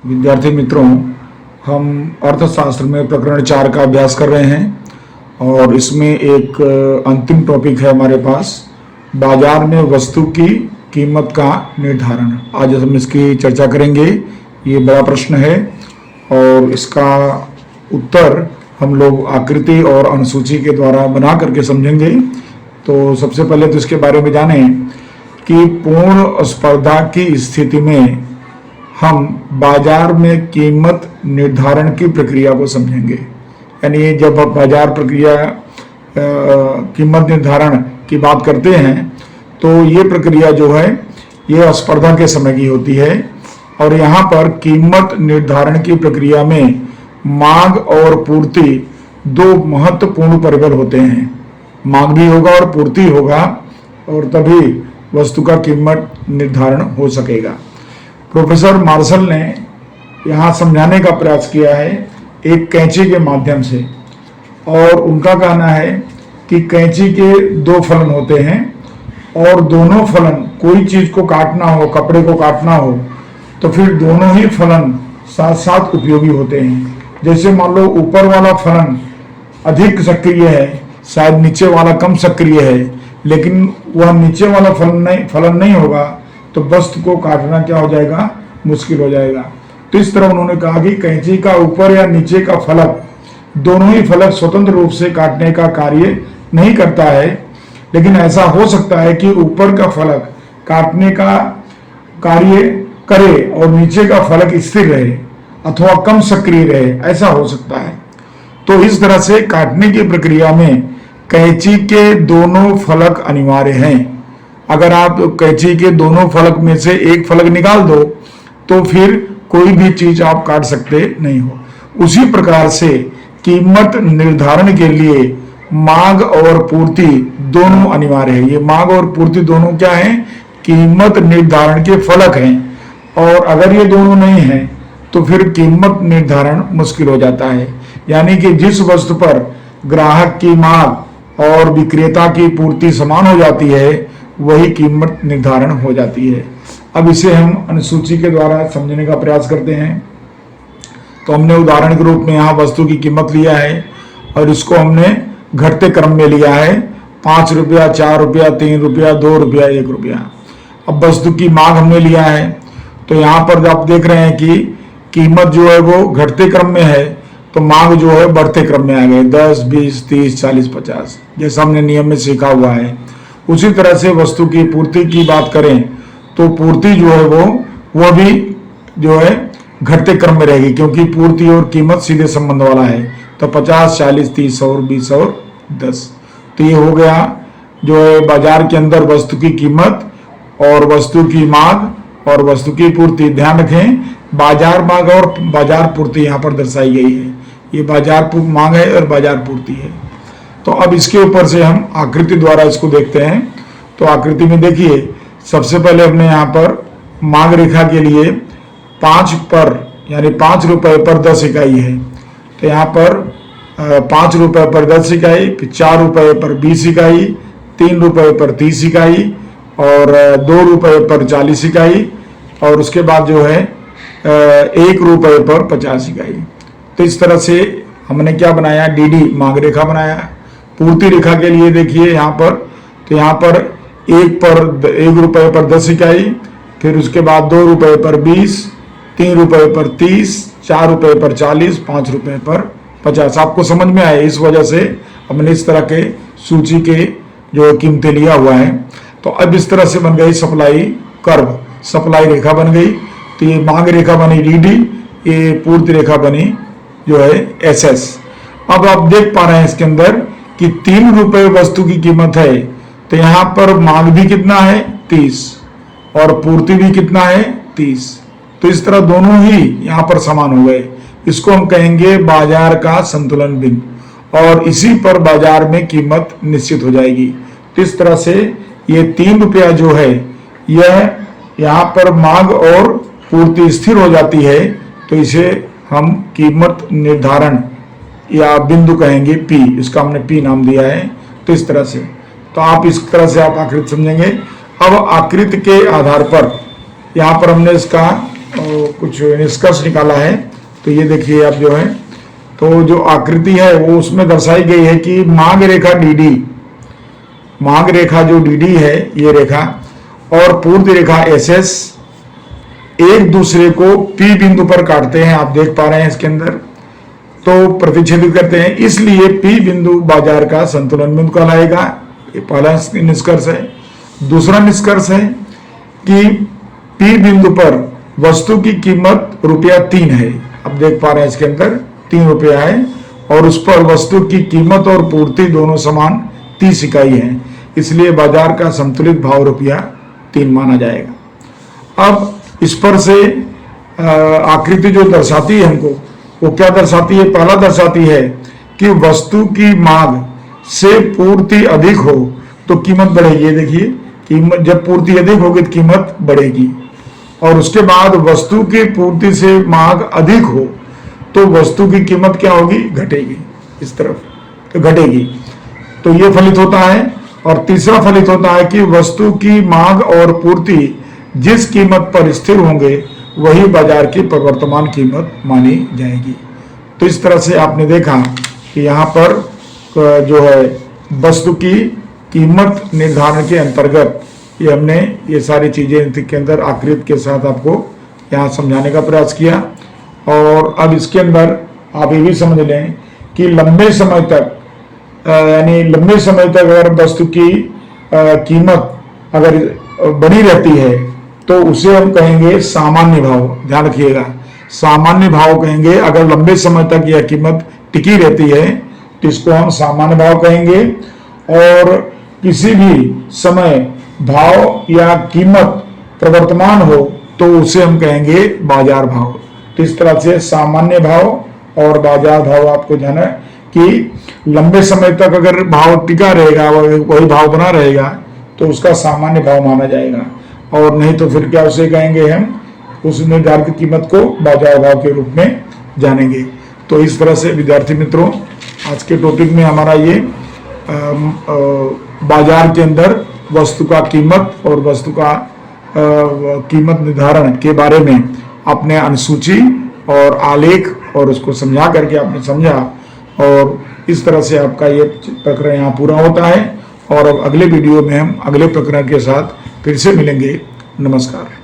विद्यार्थी मित्रों, हम अर्थशास्त्र में प्रकरण 4 का अभ्यास कर रहे हैं और इसमें एक अंतिम टॉपिक है हमारे पास, बाजार में वस्तु की कीमत का निर्धारण। आज हम इसकी चर्चा करेंगे। ये बड़ा प्रश्न है और इसका उत्तर हम लोग आकृति और अनुसूची के द्वारा बना करके समझेंगे। तो सबसे पहले तो इसके बारे में जानें कि पूर्ण स्पर्धा की स्थिति में हम बाजार में कीमत निर्धारण की प्रक्रिया को समझेंगे। यानी जब आप बाजार प्रक्रिया कीमत निर्धारण की बात करते हैं तो ये प्रक्रिया जो है ये स्पर्धा के समय की होती है और यहाँ पर कीमत निर्धारण की प्रक्रिया में मांग और पूर्ति दो महत्वपूर्ण परिबल होते हैं। मांग भी होगा और पूर्ति होगा और तभी वस्तु का कीमत निर्धारण हो सकेगा। प्रोफेसर मार्शल ने यहाँ समझाने का प्रयास किया है एक कैंची के माध्यम से, और उनका कहना है कि कैंची के दो फलन होते हैं और दोनों फलन, कोई चीज को काटना हो, कपड़े को काटना हो, तो फिर दोनों ही फलन साथ साथ उपयोगी होते हैं। जैसे मान लो ऊपर वाला फलन अधिक सक्रिय है, शायद नीचे वाला कम सक्रिय है, लेकिन वह नीचे वाला फलन नहीं होगा तो वस्तु को काटना क्या हो जाएगा, मुश्किल हो जाएगा। तो इस तरह उन्होंने कहा कि कैंची का ऊपर या नीचे का फलक, दोनों ही फलक स्वतंत्र रूप से काटने का कार्य नहीं करता है, लेकिन ऐसा हो सकता है कि ऊपर का फलक काटने का कार्य करे और नीचे का फलक स्थिर रहे अथवा कम सक्रिय रहे, ऐसा हो सकता है। तो इस तरह से काटने की प्रक्रिया में कैंची के दोनों फलक अनिवार्य हैं। अगर आप कैंची के दोनों फलक में से एक फलक निकाल दो तो फिर कोई भी चीज आप काट सकते नहीं हो। उसी प्रकार से कीमत निर्धारण के लिए मांग और पूर्ति दोनों अनिवार्य है। ये मांग और पूर्ति दोनों क्या हैं? कीमत निर्धारण के फलक हैं। और अगर ये दोनों नहीं हैं तो फिर कीमत निर्धारण मुश्किल हो जाता है। यानी कि जिस वस्तु पर ग्राहक की मांग और विक्रेता की पूर्ति समान हो जाती है वही कीमत निर्धारण हो जाती है। अब इसे हम अनुसूची के द्वारा समझने का प्रयास करते हैं। तो हमने उदाहरण के रूप में यहाँ वस्तु की कीमत लिया है और इसको हमने घटते क्रम में लिया है, 5 रुपया, 4 रुपया, 3 रुपया, 2 रुपया, 1 रुपया। अब वस्तु की मांग हमने लिया है तो यहाँ पर आप देख रहे हैं कि कीमत जो है वो घटते क्रम में है, तो मांग जो है बढ़ते क्रम में आ गई, 10, 20, 30, 40, 50, जैसा हमने नियम में सीखा हुआ है। उसी तरह से वस्तु की पूर्ति की बात करें तो पूर्ति जो है वो भी जो है घटते क्रम में रहेगी, क्योंकि पूर्ति और कीमत सीधे संबंध वाला है। तो 50, 40, 30 और 20 और 10। तो ये हो गया जो है बाजार के अंदर वस्तु की कीमत और वस्तु की मांग और वस्तु की पूर्ति। ध्यान रखें, बाजार मांग और बाजार पूर्ति यहाँ पर दर्शाई गई है। ये बाजार मांग है और बाजार पूर्ति है। तो अब इसके ऊपर से हम आकृति द्वारा इसको देखते हैं। तो आकृति में देखिए, सबसे पहले हमने यहाँ पर मांग रेखा के लिए 5 पर यानी 5 रुपए पर 10 इकाई है। तो यहाँ पर 5 रुपए पर 10 इकाई, फिर 4 रुपए पर 20 इकाई, 3 रुपए पर 30 इकाई और 2 रुपए पर 40 इकाई और उसके बाद जो है 1 रुपए पर 50 इकाई। तो इस तरह से हमने क्या बनाया, डीडी मांग रेखा बनाया। पूर्ति रेखा के लिए देखिए यहाँ पर, तो यहाँ पर 1 रुपए पर 10 इकाई, फिर उसके बाद 2 रुपए पर 20, 3 रुपए पर 30, 4 रुपए पर 40, 5 रुपए पर 50। आपको समझ में आए, इस वजह से हमने इस तरह के सूची के जो कीमतें लिया हुआ है। तो अब इस तरह से बन गई सप्लाई कर्व, सप्लाई रेखा बन गई। तो ये मांग रेखा बनी डीडी, ये पूर्ति रेखा बनी जो है एसएस। अब आप देख पा रहे हैं इसके अंदर कि 3 रुपए वस्तु की कीमत है, तो यहाँ पर मांग भी कितना है, 30, और पूर्ति भी कितना है, 30। तो इस तरह दोनों ही यहाँ पर समान हो गए। इसको हम कहेंगे बाजार का संतुलन बिंदु, और इसी पर बाजार में कीमत निश्चित हो जाएगी। तो इस तरह से ये 3 रुपया जो है यह यहाँ पर मांग और पूर्ति स्थिर हो जाती है, तो इसे हम कीमत निर्धारण या बिंदु कहेंगे, पी, इसका हमने पी नाम दिया है। तो इस तरह से, तो आप इस तरह से आप आकृति समझेंगे। अब आकृति के आधार पर यहाँ पर हमने इसका कुछ निष्कर्ष निकाला है। तो ये देखिए आप जो है, तो जो आकृति है वो उसमें दर्शाई गई है कि मांग रेखा डीडी, मांग रेखा जो डीडी है ये रेखा और पूर्ति रेखा एसएस एक दूसरे को पी बिंदु पर काटते हैं, आप देख पा रहे हैं इसके अंदर, तो प्रतिच्छेदित करते हैं, इसलिए पी बिंदु बाजार का संतुलन बिंदु कहलाएगा। ये पहला निष्कर्ष है। दूसरा निष्कर्ष है कि पी बिंदु पर वस्तु की कीमत ₹3 है, आप देख पा रहे हैं इसके अंदर ₹3 है और उस पर वस्तु की कीमत और पूर्ति दोनों समान 30 इकाई है, इसलिए बाजार का संतुलित भाव ₹3 माना जाएगा। अब इस पर से आकृति जो दर्शाती है हमको, वो क्या दर्शाती है? पहला दर्शाती है कि वस्तु की मांग से पूर्ति अधिक हो तो कीमत बढ़ेगी। ये देखिए, कीमत जब पूर्ति अधिक होगी तो कीमत बढ़ेगी, और उसके बाद वस्तु की पूर्ति से मांग अधिक हो तो वस्तु की कीमत क्या होगी? घटेगी, इस तरफ तो घटेगी। तो ये फलित होता है। और तीसरा फलित होता है कि वस्तु की मांग और पूर्ति जिस कीमत पर स्थिर होंगे वही बाजार की प्रवर्तमान कीमत मानी जाएगी। तो इस तरह से आपने देखा कि यहाँ पर जो है वस्तु की कीमत निर्धारण के अंतर्गत ये हमने ये सारी चीजें के अंदर आकृति के साथ आपको यहाँ समझाने का प्रयास किया। और अब इसके अंदर आप ये भी समझ लें कि लंबे समय तक यानी लंबे समय तक अगर वस्तु की कीमत अगर बनी रहती है तो उसे हम कहेंगे सामान्य भाव। ध्यान रखिएगा, सामान्य भाव कहेंगे। अगर लंबे समय तक यह कीमत टिकी रहती है तो इसको हम सामान्य भाव कहेंगे, और किसी भी समय भाव या कीमत प्रवर्तमान हो तो उसे हम कहेंगे बाजार भाव। तो इस तरह से सामान्य भाव और बाजार भाव आपको जाना कि लंबे समय तक अगर भाव टिका रहेगा, वही भाव बना रहेगा तो उसका सामान्य भाव माना जाएगा, और नहीं तो फिर क्या उसे कहेंगे हम, उस निर्धारित कीमत को बाजार भाव के रूप में जानेंगे। तो इस तरह से विद्यार्थी मित्रों, आज के टॉपिक में हमारा ये बाजार के अंदर वस्तु का कीमत और वस्तु का कीमत निर्धारण के बारे में अपने अनुसूची और आलेख और उसको समझा करके आपने समझा, और इस तरह से आपका ये प्रकरण यहाँ पूरा होता है। और अब अगले वीडियो में हम अगले प्रकरण के साथ फिर से मिलेंगे। नमस्कार।